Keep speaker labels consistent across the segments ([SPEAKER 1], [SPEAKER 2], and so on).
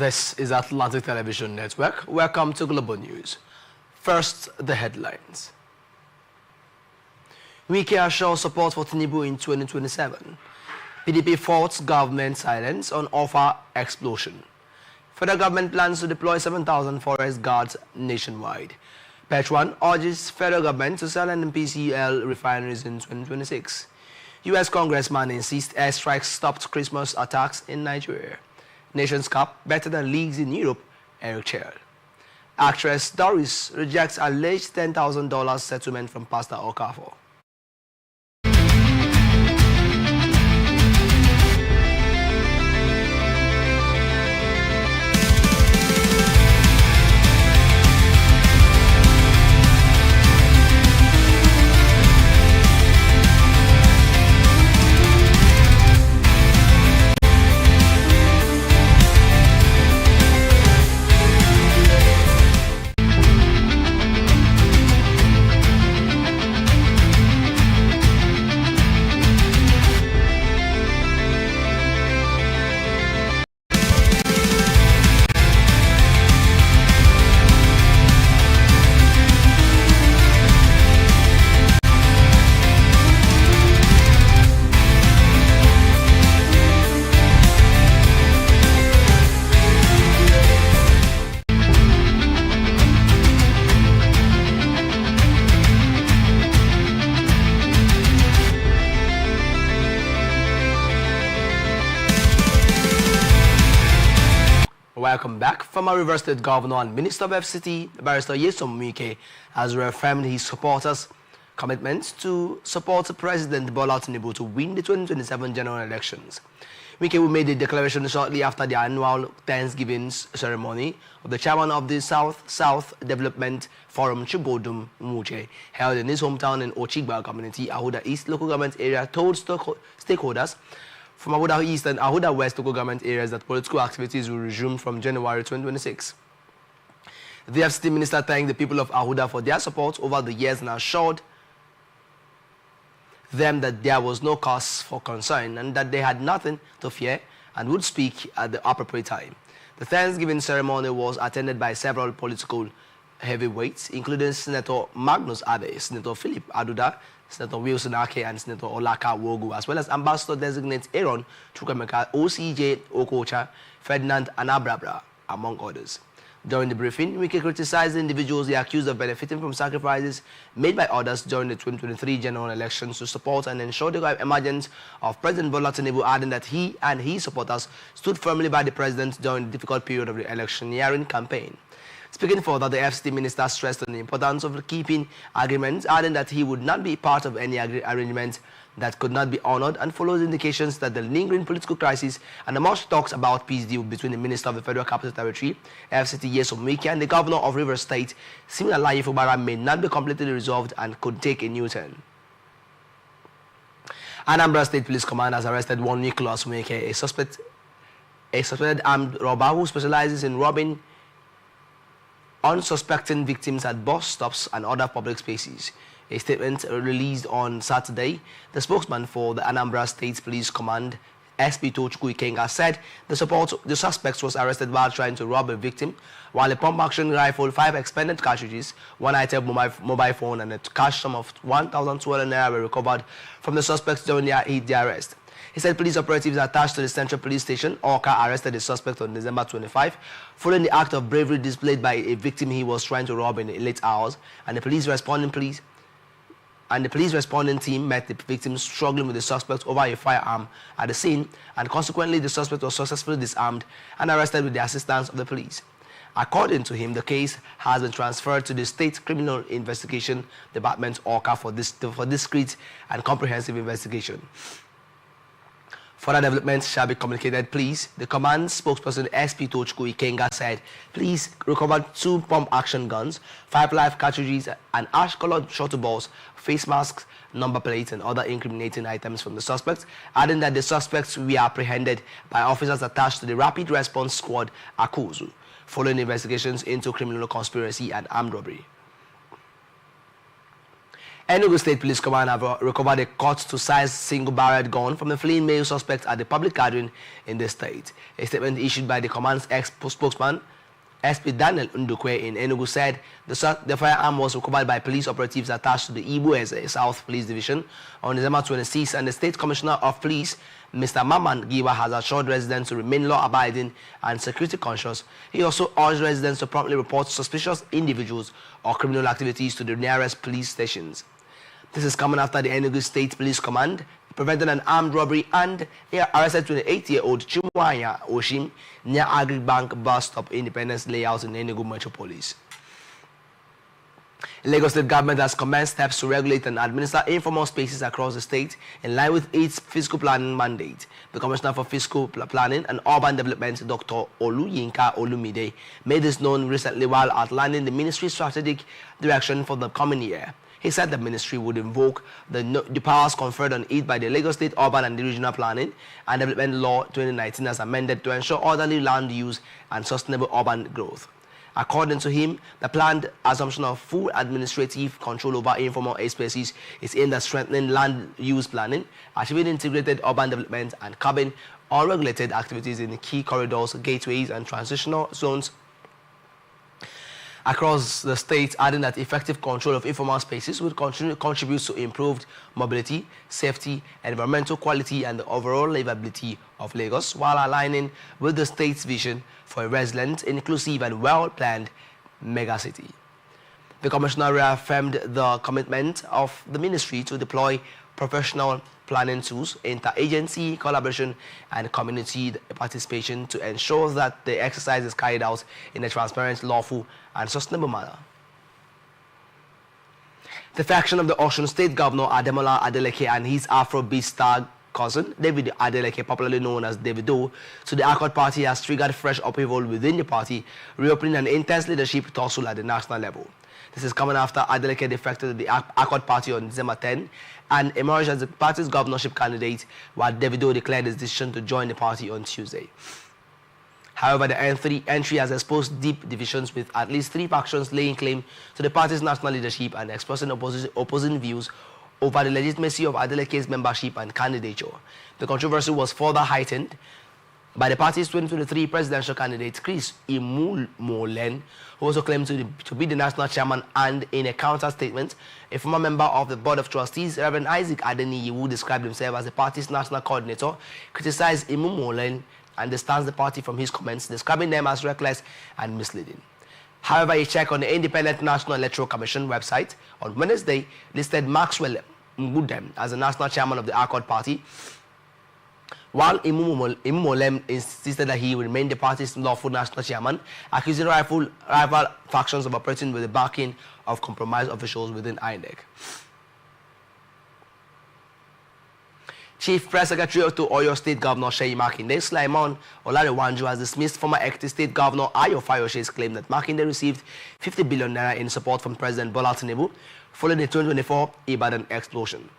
[SPEAKER 1] This is Atlantic Television Network. Welcome to Global News. First, the headlines. Wike assures support for Tinubu in 2027. PDP faults government silence on offer explosion. Federal government plans to deploy 7,000 forest guards nationwide. Petron urges federal government to sell NPCL refineries in 2026. U.S. Congressman insists airstrikes stopped Christmas attacks in Nigeria. Nations Cup better than leagues in Europe, Eric Chair. Actress Doris rejects alleged $10,000 settlement from Pastor Okafor. Welcome back. Former River State Governor and Minister of FCT, Barrister Nyesom Wike, has reaffirmed his supporters' commitment to support President Bola Tinubu to win the 2027 general elections. Wike, who made the declaration shortly after the annual Thanksgiving ceremony of the chairman of the South Development Forum, Chugodum Muche, held in his hometown in Ochigba community, Ahuda East local government area, told stakeholders from Ahuda East and Ahuda West local government areas that political activities will resume from January 2026. The FCT minister thanked the people of Ahuda for their support over the years and assured them that there was no cause for concern and that they had nothing to fear and would speak at the appropriate time. The Thanksgiving ceremony was attended by several political heavyweights, including Senator Magnus Abe, Senator Philip Aduda, Senator Wilson Ake, and Senator Olaka Wogu, as well as Ambassador-designate Aaron Chukwemeka, OCJ Okocha, Ferdinand Anabrabra, among others. During the briefing, Wike criticized the individuals he accused of benefiting from sacrifices made by others during the 2023 general elections to support and ensure the emergence of President Bola Tinubu, adding that he and his supporters stood firmly by the president during the difficult period of the electioneering campaign. Speaking further, the FCT minister stressed on the importance of keeping agreements, adding that he would not be part of any arrangement that could not be honored, and follows indications that the lingering political crisis and the much talks about peace deal between the Minister of the Federal Capital Territory, FCT Nyesom Wike, and the Governor of Rivers State, Siminalayi Fubara, may not be completely resolved and could take a new turn. Anambra State Police Command has arrested one Nicholas Wike, a suspected armed robber who specializes in robbing unsuspecting victims at bus stops and other public spaces. A statement released on Saturday, the spokesman for the Anambra State Police Command, SP Tochukwu Ikenga, said the suspect was arrested while trying to rob a victim, while a pump-action rifle, 5 expended cartridges, 1 item mobile phone, and a cash sum of 1,200 naira were recovered from the suspects during the arrest. He said police operatives attached to the Central Police Station, Orca, arrested the suspect on December 25, following the act of bravery displayed by a victim he was trying to rob in the late hours, and the police responding team met the victim struggling with the suspect over a firearm at the scene, and consequently the suspect was successfully disarmed and arrested with the assistance of the police. According to him, the case has been transferred to the State Criminal Investigation Department, Orca, for discreet and comprehensive investigation. Further developments shall be communicated, please. The command spokesperson SP Tochukwu Ikenga said, police recovered 2 pump-action guns, 5 live cartridges, and ash-colored shuttle balls, face masks, number plates, and other incriminating items from the suspects, adding that the suspects were apprehended by officers attached to the Rapid Response Squad, Akuzu, following investigations into criminal conspiracy and armed robbery. Enugu State Police Command have recovered a cut-to-size single-barreled gun from a fleeing male suspect at the public gathering in the state. A statement issued by the command's ex-spokesman, SP Daniel Ndukwe in Enugu said the firearm was recovered by police operatives attached to the Ibu South Police Division on December 26, and the State Commissioner of Police, Mr. Maman Giwa, has assured residents to remain law-abiding and security-conscious. He also urged residents to promptly report suspicious individuals or criminal activities to the nearest police stations. This is coming after the Enugu State Police Command prevented an armed robbery and arrested 28-year-old Chumwanya Oshim near Agri Bank bus stop Independence Layout in Enugu Metropolis. The Lagos State government has commenced steps to regulate and administer informal spaces across the state in line with its fiscal planning mandate. The Commissioner for Fiscal Planning and Urban Development, Dr. Oluyinka Olumide, made this known recently while outlining the ministry's strategic direction for the coming year. He said the ministry would invoke the powers conferred on it by the Lagos State Urban and Regional Planning and Development Law 2019 as amended to ensure orderly land use and sustainable urban growth. According to him, the planned assumption of full administrative control over informal spaces is aimed at strengthening land use planning, achieving integrated urban development, and curbing unregulated activities in key corridors, gateways, and transitional zones across the state, adding that effective control of informal spaces would contribute to improved mobility, safety, environmental quality, and the overall livability of Lagos, while aligning with the state's vision for a resilient, inclusive, and well-planned megacity. The Commissioner reaffirmed the commitment of the ministry to deploy professional planning tools, interagency collaboration, and community participation to ensure that the exercise is carried out in a transparent, lawful, and sustainable manner. The faction of the Osun State Governor Ademola Adeleke and his Afrobeat star cousin, David Adeleke, popularly known as Davido, to the Accord Party has triggered fresh upheaval within the party, reopening an intense leadership tussle at the national level. This is coming after Adeleke defected the Accord Party on December 10 and emerged as the party's governorship candidate, while Davido declared his decision to join the party on Tuesday. However, the entry has exposed deep divisions, with at least 3 factions laying claim to the party's national leadership and expressing opposing views over the legitimacy of Adeleke's membership and candidature. The controversy was further heightened by the party's 2023 presidential candidate, Chris Imumolen, who also claimed to be the national chairman, and in a counter statement, a former member of the Board of Trustees, Reverend Isaac Adeniyi, who described himself as the party's national coordinator, criticized Imumolen and distanced the party from his comments, describing them as reckless and misleading. However, a check on the Independent National Electoral Commission website on Wednesday listed Maxwell Ngudem as the national chairman of the Accord Party, while Imumolem insisted that he would remain the party's lawful national chairman, accusing rival factions of operating with the backing of compromised officials within INEC. Chief Press Secretary to Oyo State Governor Seyi Makinde, Sulaiman Olarewanju, has dismissed former Ekiti State Governor Ayo Fayoshe's claim that Makinde received 50 billion naira in support from President Bola Tinubu following the 2024 Ibadan explosion.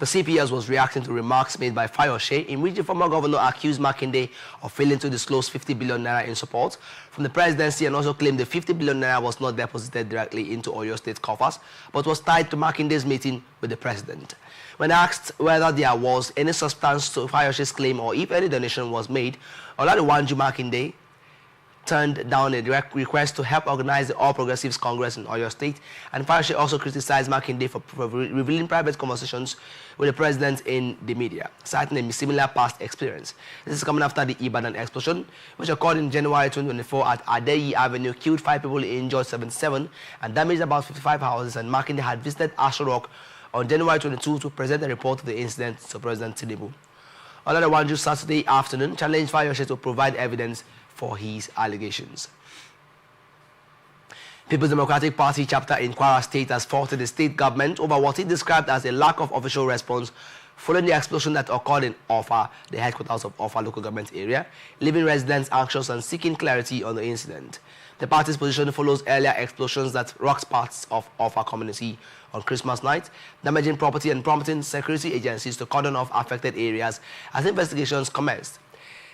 [SPEAKER 1] The CPS was reacting to remarks made by Fayoshe, in which the former governor accused Makinde of failing to disclose 50 billion naira in support from the presidency, and also claimed the 50 billion naira was not deposited directly into Oyo State coffers, but was tied to Makinde's meeting with the president. When asked whether there was any substance to Fayoshe's claim or if any donation was made, Oladewanju Makinde turned down a direct request to help organize the All Progressives Congress in Oyo State, and Fayoshe also criticized Makinde for revealing private conversations with the president in the media, citing a similar past experience. This is coming after the Ibadan explosion, which occurred in January 2024 at Adeyi Avenue, killed 5 people, injured 77, and damaged about 55 houses, and Makinde had visited Asho Rock on January 22 to present a report of the incident to President Tinubu. Oladewanju Saturday afternoon challenged Fayoshe to provide evidence for his allegations. People's Democratic Party chapter in Kwara State has faulted the state government over what it described as a lack of official response following the explosion that occurred in Offa, the headquarters of Offa local government area, leaving residents anxious and seeking clarity on the incident. The party's position follows earlier explosions that rocked parts of Offa community on Christmas night, damaging property and prompting security agencies to cordon off affected areas as investigations commenced.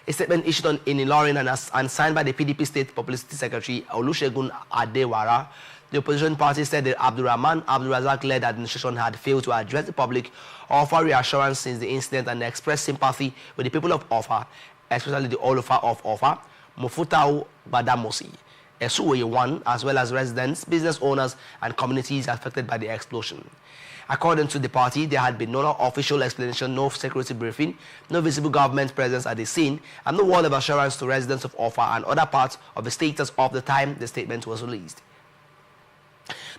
[SPEAKER 1] A statement issued in Ilorin and signed by the PDP State Publicity Secretary Olusegun Adewara, the opposition party said the Abdurrahman Abdulrazak-led administration had failed to address the public or offer reassurance since the incident and express sympathy with the people of Offa, especially the Olofa of Offa, Mufutau Badamosi, Esuwe 1, as well as residents, business owners, and communities affected by the explosion. According to the party, there had been no official explanation, no security briefing, no visible government presence at the scene, and no word of assurance to residents of Offa and other parts of the state as of the time the statement was released.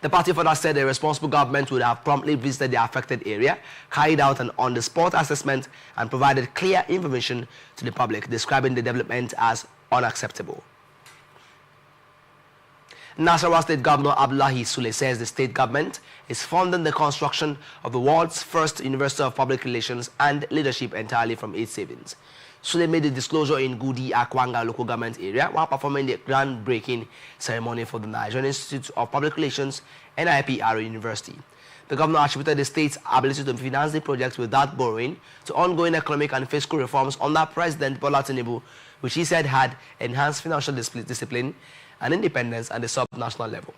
[SPEAKER 1] The party further said the responsible government would have promptly visited the affected area, carried out an on-the-spot assessment, and provided clear information to the public, describing the development as unacceptable. Nasarawa State Governor Abdullahi Sule says the state government is funding the construction of the world's first University of Public Relations and Leadership entirely from its savings. Sule made the disclosure in Gudi Akwanga local government area while performing the groundbreaking ceremony for the Nigerian Institute of Public Relations, NIPRO University. The governor attributed the state's ability to finance the project without borrowing to ongoing economic and fiscal reforms under President Bola Tinubu, which he said had enhanced financial discipline and independence at the sub-national level.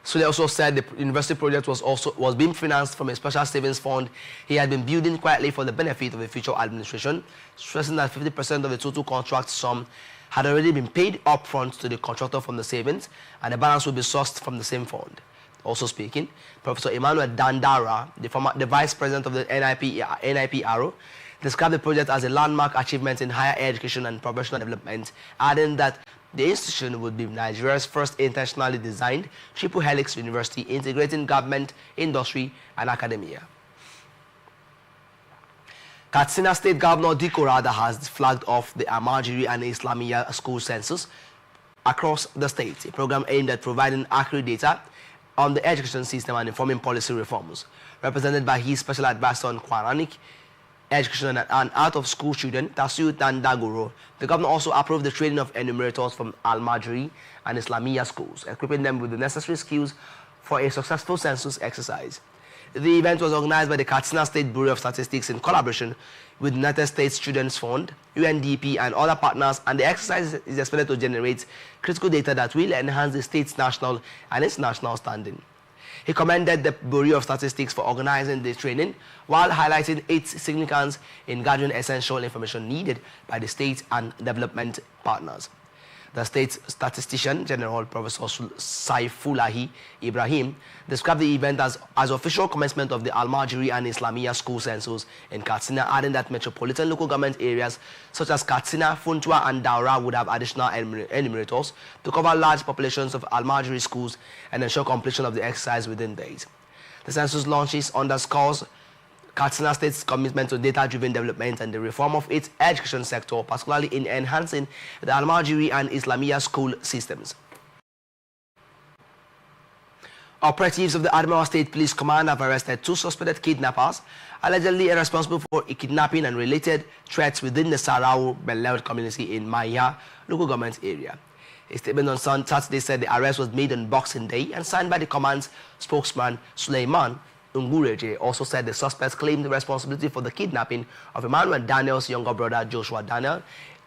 [SPEAKER 1] Sule also said the university project was being financed from a special savings fund he had been building quietly for the benefit of the future administration, stressing that 50% of the total contract sum had already been paid upfront to the contractor from the savings, and the balance would be sourced from the same fund. Also speaking, Professor Emmanuel Dandara, the vice president of the NIPRO, described the project as a landmark achievement in higher education and professional development, adding that the institution would be Nigeria's first intentionally designed triple helix university integrating government, industry, and academia. Katsina State Governor Diko Rada has flagged off the Almajiri and Islamia school census across the state, a program aimed at providing accurate data on the education system and informing policy reforms. Represented by his special advisor on Quranic education and out-of-school children, Tasiu Tandagoro, the governor also approved the training of enumerators from Al-Majri and Islamia schools, equipping them with the necessary skills for a successful census exercise. The event was organized by the Katsina State Bureau of Statistics in collaboration with the United States Students Fund, UNDP, and other partners, and the exercise is expected to generate critical data that will enhance the state's national and international standing. He commended the Bureau of Statistics for organizing the training while highlighting its significance in gathering essential information needed by the state and development partners. The state statistician general, Professor Saifulahi Ibrahim, described the event as official commencement of the Al-Majri and Islamia school census in Katsina, adding that metropolitan local government areas such as Katsina, Funtua, and Daura would have additional enumerators to cover large populations of Al-Majri schools and ensure completion of the exercise within days. The census launches underscores Katsina State's commitment to data-driven development and the reform of its education sector, particularly in enhancing the Al-Majiri and Islamia school systems. Operatives of the Adamawa State Police Command have arrested 2 suspected kidnappers, allegedly responsible for a kidnapping and related threats within the Sarau Belel community in Maya local government area. A statement on Saturday said the arrest was made on Boxing Day and signed by the command's spokesman, Suleiman Ungureje. Also said the suspects claimed the responsibility for the kidnapping of Emmanuel Daniel's younger brother, Joshua Daniel,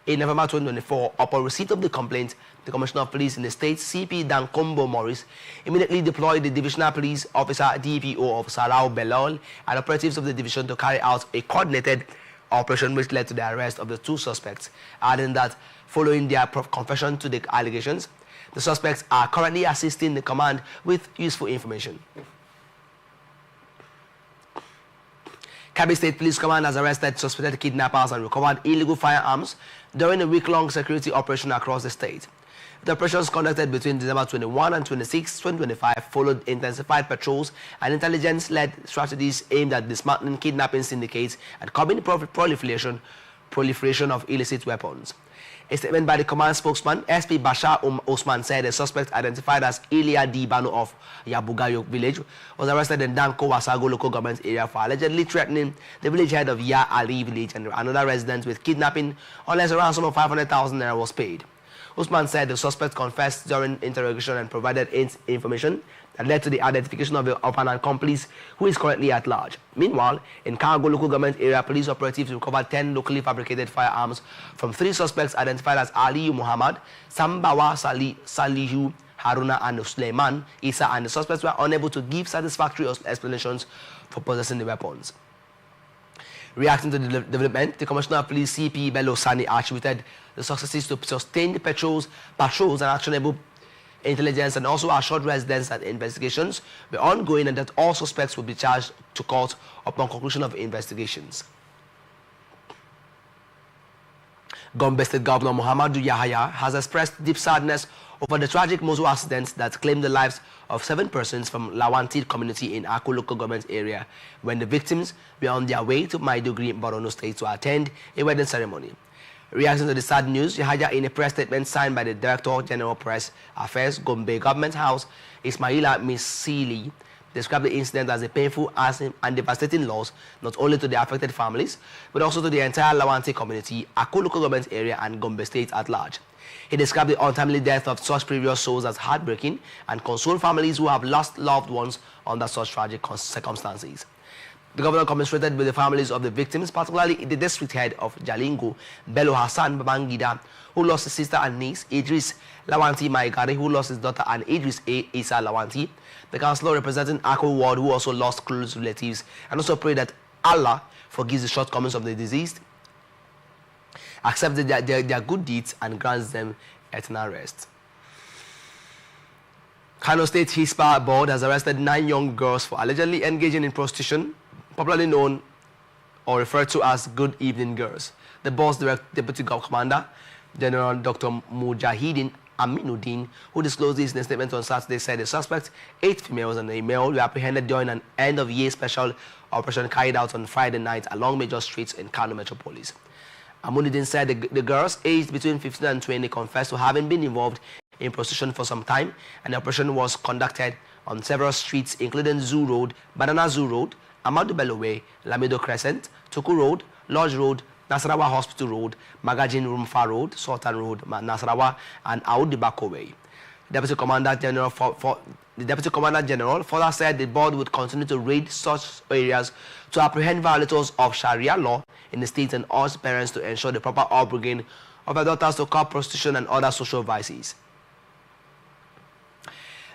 [SPEAKER 1] in November 2024. Upon receipt of the complaint, the Commissioner of Police in the state, CP Dankombo Morris, immediately deployed the Divisional Police Officer DPO of Sarau Belol and operatives of the division to carry out a coordinated operation which led to the arrest of the 2 suspects, adding that following their confession to the allegations, the suspects are currently assisting the command with useful information. Kebbi State Police Command has arrested suspected kidnappers and recovered illegal firearms during a week-long security operation across the state. The operations conducted between December 21 and 26, 2025 followed intensified patrols and intelligence-led strategies aimed at dismantling kidnapping syndicates and curbing the proliferation of illicit weapons. A statement by the command spokesman, SP Bashar Osman, said the suspect identified as Ilya D. Bano of Yabugayo village was arrested in Danko Wasago local government area for allegedly threatening the village head of Ya Ali village and another resident with kidnapping unless a ransom of 500,000 naira was paid. Usman said the suspect confessed during interrogation and provided information that led to the identification of an accomplice who is currently at large. Meanwhile, in Cargo local government area, police operatives recovered 10 locally fabricated firearms from 3 suspects identified as Ali Muhammad, Sambawa Salihu, Haruna and Suleiman Isa, and the suspects were unable to give satisfactory explanations for possessing the weapons. Reacting to the development, the Commissioner of Police CP Bello Sani attributed the successes to sustained patrols and actionable intelligence, and also assured residents that investigations were ongoing and that all suspects would be charged to court upon conclusion of investigations. Gombe State Governor Muhammadu Yahaya has expressed deep sadness over the tragic motor accident that claimed the lives of 7 persons from Lawanti community in Ako local government area when the victims were on their way to Maiduguri, Borno State to attend a wedding ceremony. Reacting to the sad news, Yahaya, in a press statement signed by the Director General Press Affairs, Gombe Government House, Ismaila Misili, described the incident as a painful and devastating loss not only to the affected families, but also to the entire Lawanti community, Ako local government area, and Gombe State at large. He described the untimely death of such previous souls as heartbreaking and consoled families who have lost loved ones under such tragic circumstances. The governor commiserated with the families of the victims, particularly the district head of Jalingo, Bello Hassan Babangida, who lost his sister and niece, Idris Lawanti Maigari, who lost his daughter, and Idris A. Isa Lawanti, the councillor representing Ako Ward, who also lost close relatives, and also prayed that Allah forgives the shortcomings of the deceased, accepts their good deeds, and grants them eternal rest. Kano State Hispa Board has arrested 9 young girls for allegedly engaging in prostitution, popularly known or referred to as Good Evening Girls. The board's Deputy Commander, General Dr. Mujahideen Aminuddin, who disclosed this in a statement on Saturday, said the suspects, 8 females and a male, were apprehended during an end-of-year special operation carried out on Friday night along major streets in Kano Metropolis. Aminuddin said the girls, aged between 15 and 20, confessed to having been involved in prostitution for some time, and the operation was conducted on several streets, including Zoo Road, Banana Zoo Road, Amadou Bello Way, Lamido Crescent, Tuku Road, Lodge Road, Nasarawa Hospital Road, Magazine Rumfa Road, Sultan Road, Nasarawa, and Audibako Way. The Deputy Commander General further said the board would continue to raid such areas to apprehend violators of Sharia law in the state and urge parents to ensure the proper upbringing of their daughters to curb prostitution and other social vices.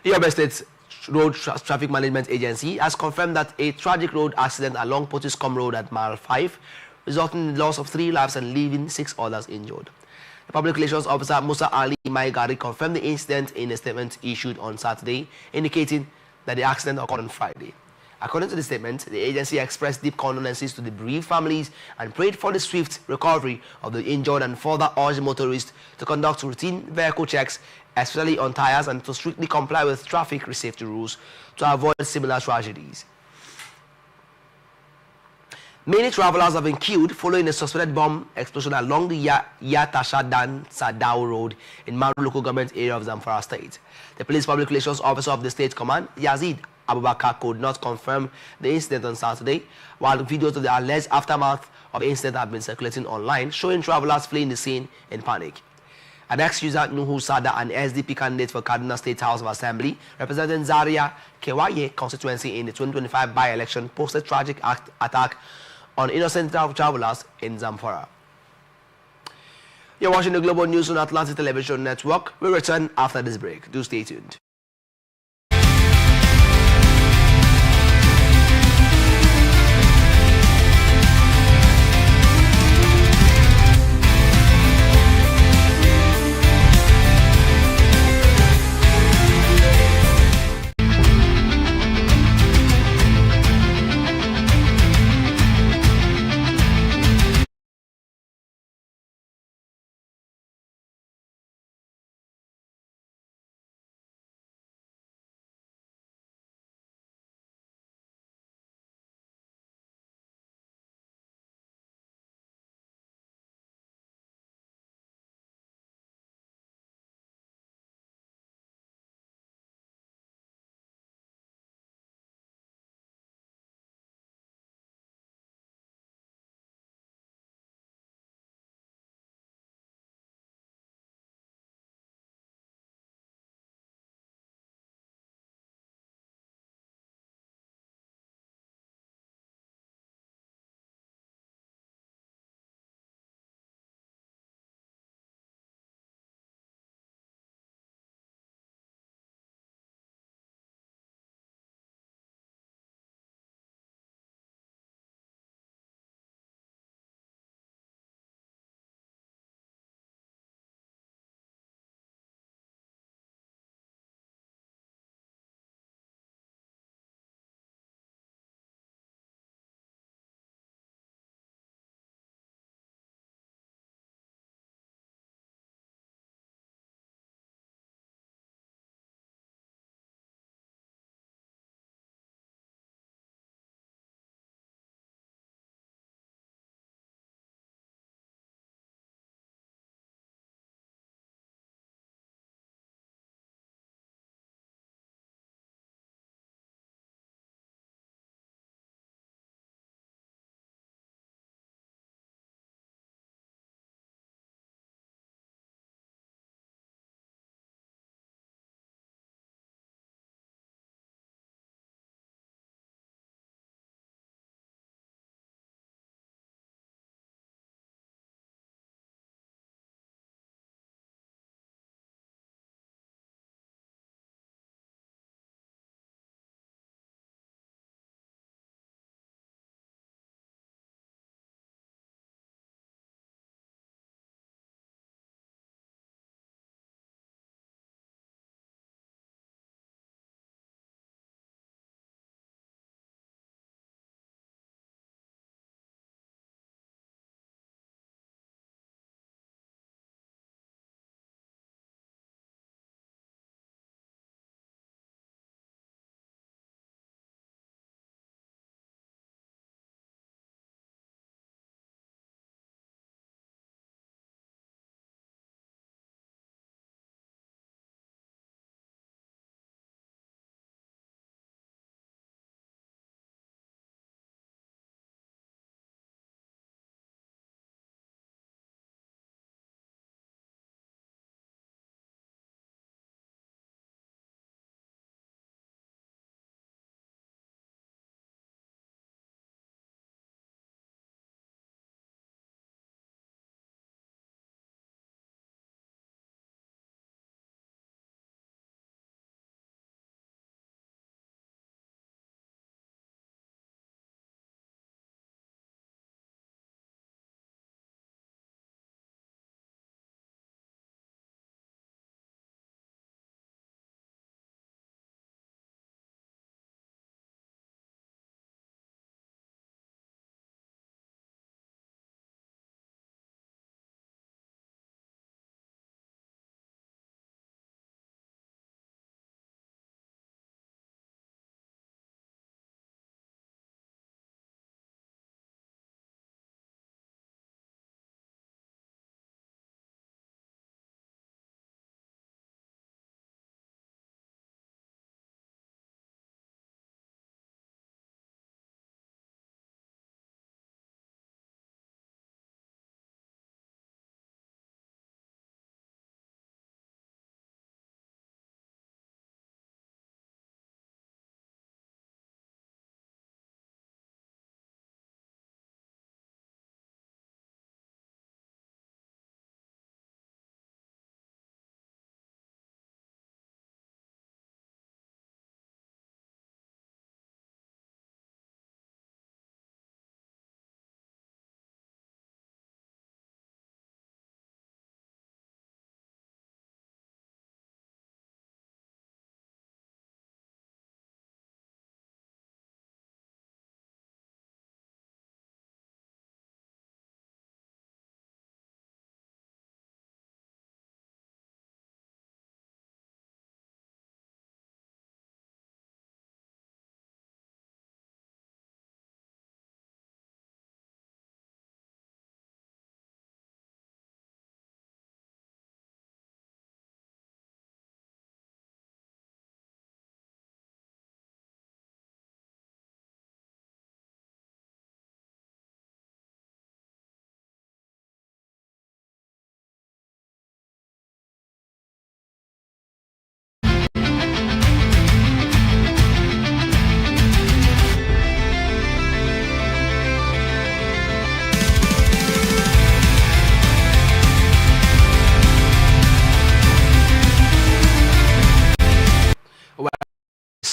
[SPEAKER 1] The Yobe State Road Traffic Management Agency has confirmed that a tragic road accident along Potiskum Road at mile 5 resulted in the loss of 3 lives and leaving 6 others injured. The Public Relations Officer Musa Ali Maigari confirmed the incident in a statement issued on Saturday, indicating that the accident occurred on Friday. According to the statement, the agency expressed deep condolences to the bereaved families and prayed for the swift recovery of the injured, and further urged motorists to conduct routine vehicle checks, especially on tires, and to strictly comply with traffic safety rules to avoid similar tragedies. Many travelers have been killed following a suspected bomb explosion along the Yatashadan Sadao Road in Maru local government area of Zamfara State. The Police Public Relations Officer of the State Command, Yazid Abubakar, could not confirm the incident on Saturday, while videos of the alleged aftermath of the incident have been circulating online, showing travelers fleeing the scene in panic. An ex-user Nuhu Sada, an SDP candidate for Kaduna State House of Assembly, representing Zaria Kewaye constituency in the 2025 by-election, posted tragic attack on innocent travelers in Zamfara. You're watching the Global News on Atlantic Television Network. We'll return after this break. Do stay tuned.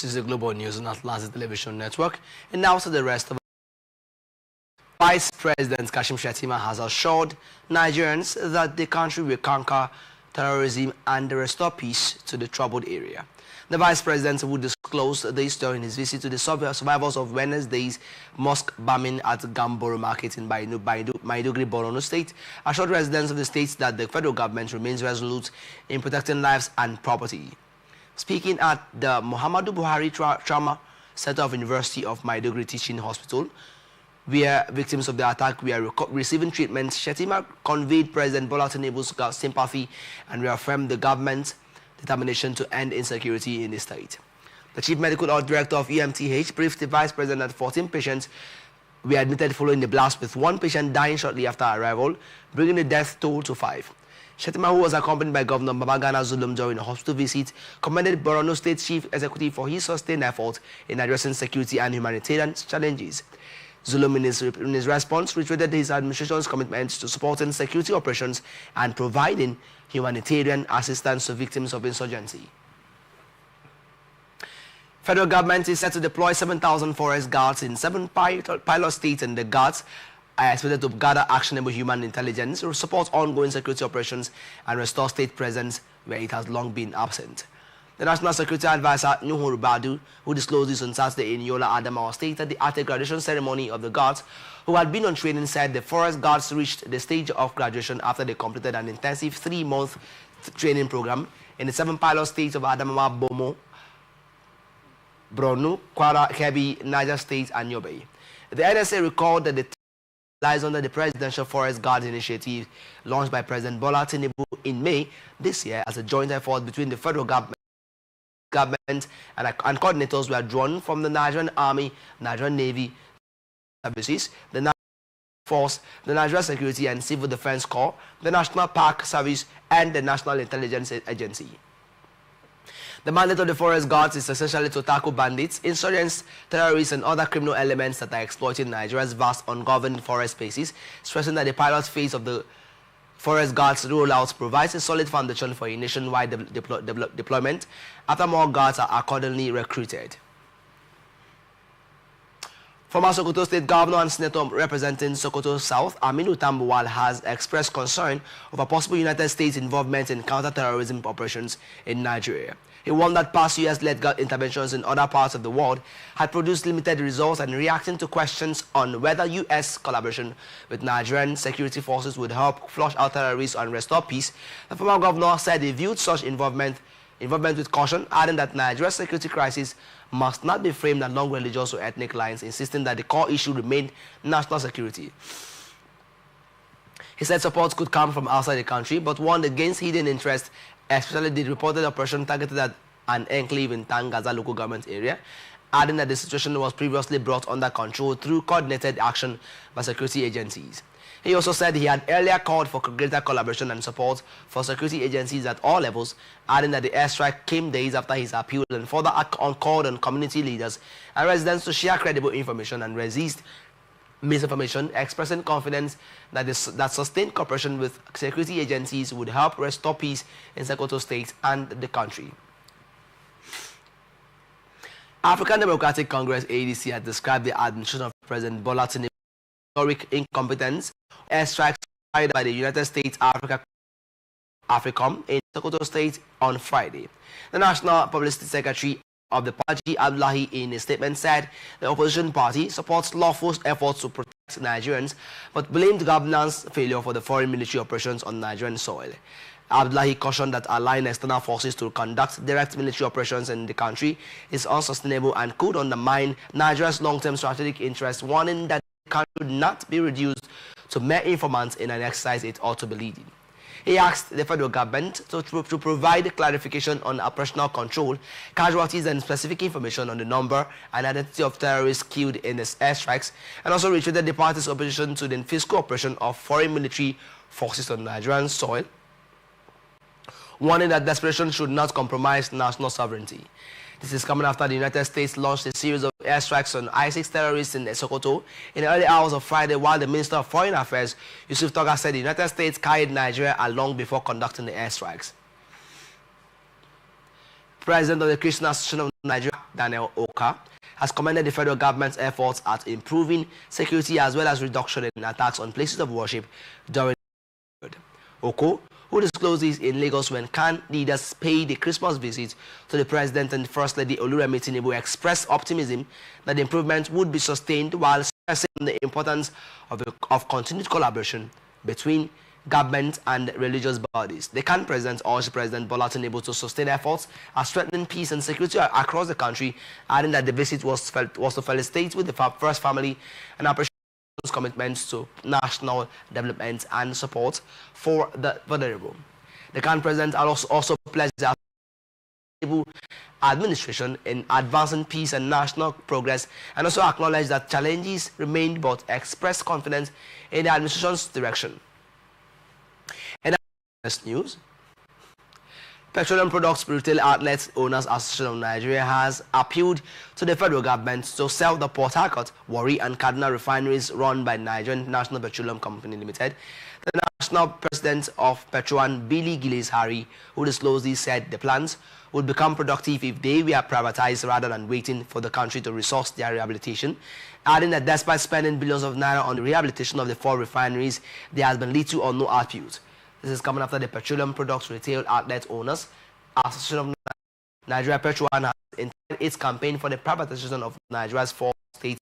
[SPEAKER 1] This is the Global News on Atlas Television Network. And now to the rest of Vice President Kashim Shettima has assured Nigerians that the country will conquer terrorism and restore peace to the troubled area. The Vice President would disclose this during his visit to the survivors of Wednesday's mosque bombing at Gamboro Market in Maiduguri, Borno State, assured residents of the state that the federal government remains resolute in protecting lives and property. Speaking at the Muhammadu Buhari Trauma Center of University of Maiduguri Teaching Hospital, where victims of the attack were receiving treatment, Shettima conveyed President Bola Tinubu's sympathy and reaffirmed the government's determination to end insecurity in the state. The Chief Medical Director of EMTH briefed the Vice President that 14 patients were admitted following the blast, with one patient dying shortly after arrival, bringing the death toll to 5. Shettima, who was accompanied by Governor Babagana Zulum during a hospital visit, commended Borno State Chief Executive for his sustained effort in addressing security and humanitarian challenges. Zulum, in his response, reiterated his administration's commitment to supporting security operations and providing humanitarian assistance to victims of insurgency. Federal government is set to deploy 7,000 forest guards in 7 pilot states, and the guards are expected to gather actionable human intelligence to support ongoing security operations and restore state presence where it has long been absent. The National Security Advisor, Nuhu Rubadu, who disclosed this on Saturday in Yola, Adamawa State at the graduation ceremony of the guards who had been on training, said the forest guards reached the stage of graduation after they completed an intensive 3-month training program in the 7 pilot states of Adamawa, Bomo, Borno, Kwara, Kebbi, Niger State, and Yobe. The NSA recalled that the lies under the Presidential Forest Guards Initiative launched by President Bola Tinubu in May this year as a joint effort between the federal government and coordinators were drawn from the Nigerian Army, Nigerian Navy Services, the National Force, the Nigerian Security and Civil Defense Corps, the National Park Service, and the National Intelligence Agency. The mandate of the Forest Guards is essentially to tackle bandits, insurgents, terrorists, and other criminal elements that are exploiting Nigeria's vast ungoverned forest spaces, stressing that the pilot phase of the Forest Guards rollout provides a solid foundation for a nationwide deployment after more guards are accordingly recruited. Former Sokoto State Governor and Senator representing Sokoto South, Aminu Tambuwal, has expressed concern over possible United States involvement in counter-terrorism operations in Nigeria. He warned that past US-led interventions in other parts of the world had produced limited results, and reacting to questions on whether US collaboration with Nigerian security forces would help flush out terrorists and restore peace, the former governor said he viewed such involvement with caution, adding that Nigeria's security crisis must not be framed along religious or ethnic lines, insisting that the core issue remained national security. He said support could come from outside the country, but warned against hidden interests, especially the reported operation targeted at an enclave in Tangaza local government area, adding that the situation was previously brought under control through coordinated action by security agencies. He also said he had earlier called for greater collaboration and support for security agencies at all levels, adding that the airstrike came days after his appeal, and further called on community leaders and residents to share credible information and resist misinformation, expressing confidence that sustained cooperation with security agencies would help restore peace in Sokoto State and the country. African Democratic Congress ADC has described the administration of President Bola Tinubu's historic incompetence, airstrikes carried by the United States AFRICOM in Sokoto State on Friday. The National Publicity Secretary of the party, Abdullahi, in a statement said the opposition party supports lawful efforts to protect Nigerians, but blamed governance failure for the foreign military operations on Nigerian soil. Abdullahi cautioned that allowing external forces to conduct direct military operations in the country is unsustainable and could undermine Nigeria's long-term strategic interests, warning that the country should not be reduced to mere informants in an exercise it ought to be leading. He asked the federal government to provide clarification on operational control, casualties, and specific information on the number and identity of terrorists killed in the airstrikes, and also reiterated the party's opposition to the fiscal operation of foreign military forces on Nigerian soil, warning that desperation should not compromise national sovereignty. This is coming after the United States launched a series of airstrikes on ISIS terrorists in Sokoto in the early hours of Friday, while the Minister of Foreign Affairs, Yusuf Toga, said the United States carried Nigeria along before conducting the airstrikes. President of the Christian Association of Nigeria, Daniel Oka, has commended the federal government's efforts at improving security as well as reduction in attacks on places of worship during the period. Oko, who disclosed this in Lagos when CAN leaders paid a Christmas visit to the President and First Lady Oluremi Tinubu, expressed optimism that the improvement would be sustained while stressing the importance of continued collaboration between government and religious bodies. The CAN president urged President Bola Tinubu to sustain efforts at strengthening peace and security across the country, adding that the visit was to felicitate with the first family and appreciate his commitments to national development and support for the vulnerable. The CAN president also pledged the administration in advancing peace and national progress, and also acknowledged that challenges remained but expressed confidence in the administration's direction. In other news, Petroleum Products Retail Outlets Owners Association of Nigeria has appealed to the federal government to sell the Port Harcourt, Warri and Kaduna refineries run by Nigerian National Petroleum Company Limited. The national president of Petron, Billy Gillis Harry, who disclosed this, said the plants would become productive if they were privatized rather than waiting for the country to resource their rehabilitation, adding that despite spending billions of naira on the rehabilitation of the 4 refineries, there has been little or no output. This is coming after the Petroleum Products Retail Outlet Owners Association of Nigeria Petron has intended its campaign for the privatization of Nigeria's 4 state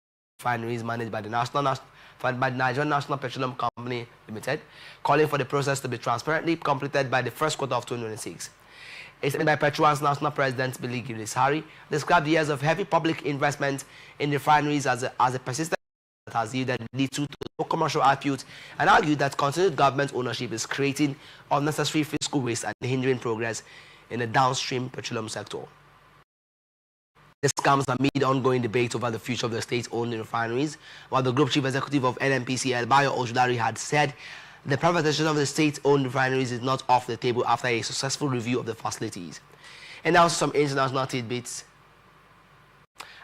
[SPEAKER 1] refineries managed by the Nigerian National Petroleum Company Limited, calling for the process to be transparently completed by the first quarter of 2026. A statement by Petron's national president, Billy Gillis Harry, described years of heavy public investment in refineries as a persistent that has yielded little to no commercial output, and argued that continued government ownership is creating unnecessary fiscal waste and hindering progress in the downstream petroleum sector. This comes amid ongoing debate over the future of the state-owned refineries, while the group chief executive of NNPCL, Bayo Ojulari, had said the privatization of the state-owned refineries is not off the table after a successful review of the facilities. And now some international tidbits.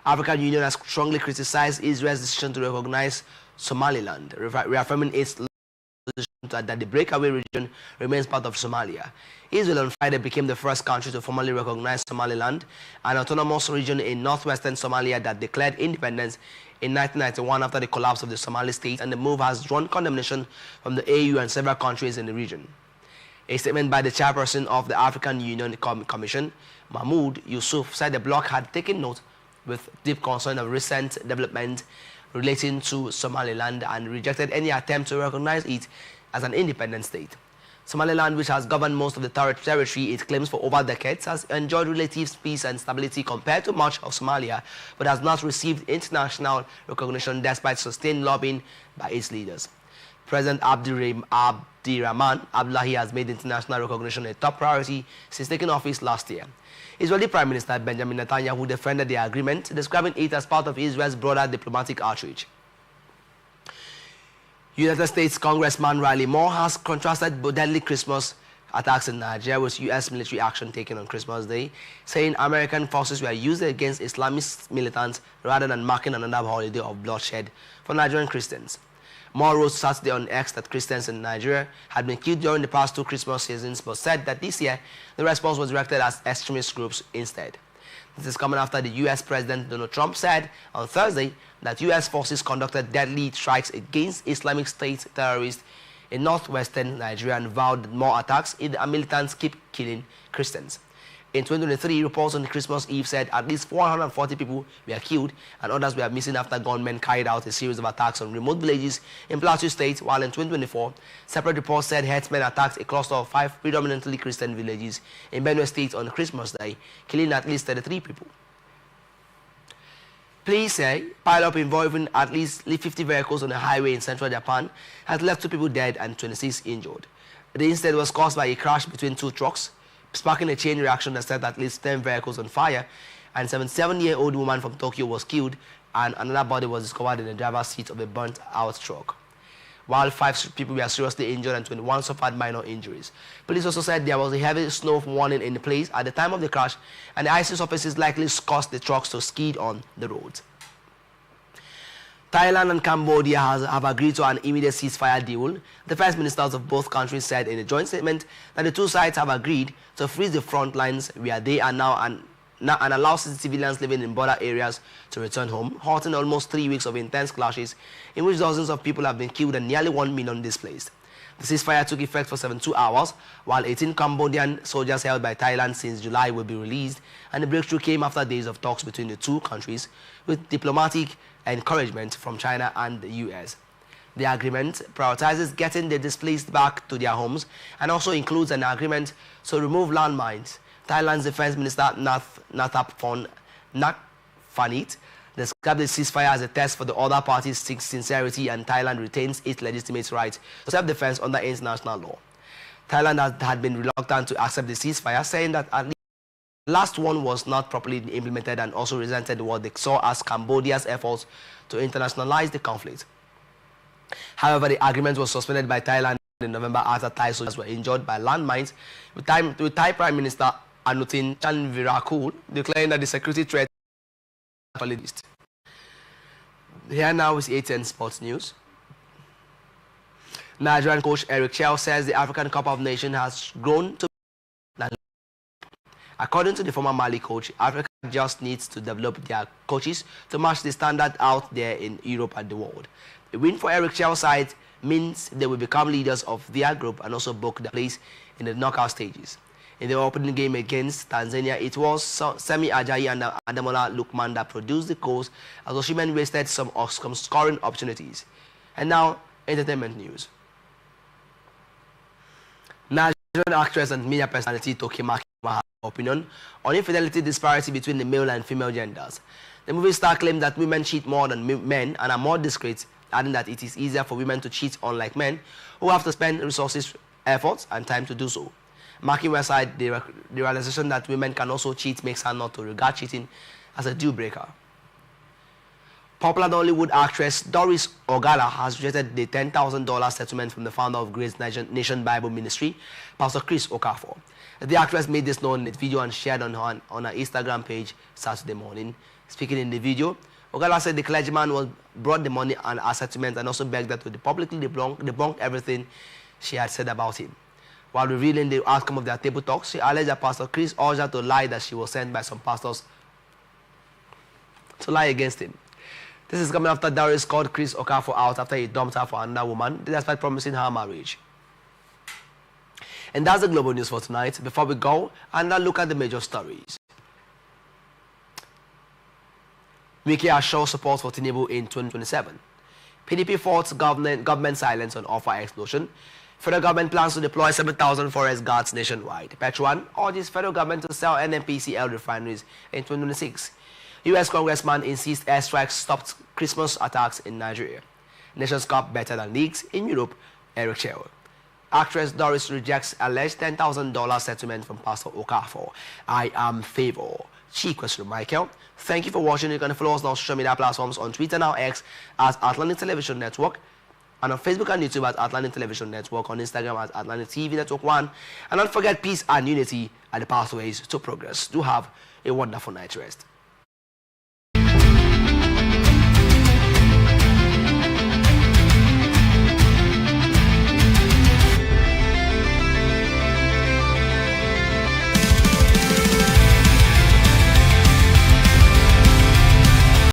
[SPEAKER 1] African Union has strongly criticized Israel's decision to recognize Somaliland, reaffirming its position that the breakaway region remains part of Somalia. Israel on Friday became the first country to formally recognize Somaliland, an autonomous region in northwestern Somalia that declared independence in 1991 after the collapse of the Somali state, and the move has drawn condemnation from the AU and several countries in the region. A statement by the chairperson of the African Union Commission, Mahmoud Yusuf, said the bloc had taken note with deep concern of recent development relating to Somaliland and rejected any attempt to recognize it as an independent state. Somaliland, which has governed most of the territory it claims for over decades, has enjoyed relative peace and stability compared to much of Somalia, but has not received international recognition despite sustained lobbying by its leaders. President Abdirahman Abdullahi has made international recognition a top priority since taking office last year. Israeli Prime Minister Benjamin Netanyahu defended the agreement, describing it as part of Israel's broader diplomatic outreach. United States Congressman Riley Moore has contrasted deadly Christmas attacks in Nigeria with U.S. military action taken on Christmas Day, saying American forces were used against Islamist militants rather than marking another holiday of bloodshed for Nigerian Christians. Moore wrote Saturday on X that Christians in Nigeria had been killed during the past 2 Christmas seasons, but said that this year the response was directed at extremist groups instead. This is coming after the U.S. President Donald Trump said on Thursday that U.S. forces conducted deadly strikes against Islamic State terrorists in northwestern Nigeria and vowed that more attacks if the militants keep killing Christians. In 2023, reports on Christmas Eve said at least 440 people were killed and others were missing after gunmen carried out a series of attacks on remote villages in Plateau State, while in 2024, separate reports said herdsmen attacked a cluster of 5 predominantly Christian villages in Benue State on Christmas Day, killing at least 33 people. Police say pileup involving at least 50 vehicles on a highway in central Japan has left 2 people dead and 26 injured. The incident was caused by a crash between 2 trucks, sparking a chain reaction that set at least 10 vehicles on fire, and a 77-year-old woman from Tokyo was killed, and another body was discovered in the driver's seat of a burnt-out truck. While 5 people were seriously injured and 21 suffered minor injuries. Police also said there was a heavy snow warning in place at the time of the crash, and the icy surfaces likely caused the trucks to skid on the road. Thailand and Cambodia have agreed to an immediate ceasefire deal. The first ministers of both countries said in a joint statement that the two sides have agreed to freeze the front lines where they are now and allow civilians living in border areas to return home, halting almost 3 weeks of intense clashes in which dozens of people have been killed and nearly 1 million displaced. The ceasefire took effect for 72 hours, while 18 Cambodian soldiers held by Thailand since July will be released, and the breakthrough came after days of talks between the two countries with diplomatic encouragement from China and the US. The agreement prioritizes getting the displaced back to their homes and also includes an agreement to remove landmines. Thailand's Defense Minister Nathapon Nakfanit described the ceasefire as a test for the other parties' sincerity, and Thailand retains its legitimate right to self-defense under international law. Thailand had been reluctant to accept the ceasefire, saying that at least the last one was not properly implemented, and also resented what they saw as Cambodia's efforts to internationalize the conflict. However, the agreement was suspended by Thailand in November after Thai soldiers were injured by landmines, with Thai Prime Minister Anutin Chanvirakul declaring that the security threat was released. Here now is ATN Sports News. Nigerian coach Eric Chell says the African Cup of Nations has grown to. According to the former Mali coach, Africa just needs to develop their coaches to match the standard out there in Europe and the world. A win for Eric Chell's side means they will become leaders of their group and also book their place in the knockout stages. In the opening game against Tanzania, it was Semi Ajayi and Ademola Lukman that produced the goals as Osimhen wasted some scoring opportunities. And now, entertainment news. Nigerian actress and media personality Toki Maki has an opinion on infidelity disparity between the male and female genders. The movie star claimed that women cheat more than men and are more discreet, adding that it is easier for women to cheat, unlike men, who have to spend resources, efforts, and time to do so. Marking aside the realization that women can also cheat makes her not to regard cheating as a deal breaker. Popular Nollywood actress Doris Ogala has rejected the $10,000 settlement from the founder of Grace Nation Bible Ministry, Pastor Chris Okafor. The actress made this known in a video and shared on her Instagram page Saturday morning. Speaking in the video, Ogala said the clergyman brought the money and a settlement and also begged her to publicly debunk everything she had said about him. While revealing the outcome of their table talks, she alleged that Pastor Chris urged her to lie that she was sent by some pastors to lie against him. This is coming after Doris called Chris Okafor out after he dumped her for another woman, despite promising her marriage. And that's the global news for tonight. Before we go, and now look at the major stories. Wiki assures support for Tinubu in 2027. PDP faults government silence on offer explosion. Federal government plans to deploy 7,000 forest guards nationwide. Petron urges federal government to sell NNPCL refineries in 2026. U.S. congressman insists airstrikes stopped Christmas attacks in Nigeria. Nations Cup better than leagues in Europe. Eric Chell. Actress Doris rejects alleged $10,000 settlement from Pastor Okafor. I am favor. Chikwesru Michael. Thank you for watching. You can follow us on social media platforms on Twitter, now X, at Atlantic Television Network, and on Facebook and YouTube at Atlantic Television Network, on Instagram at Atlantic TV Network 1. And don't forget, peace and unity are the pathways to progress. Do have a wonderful night rest.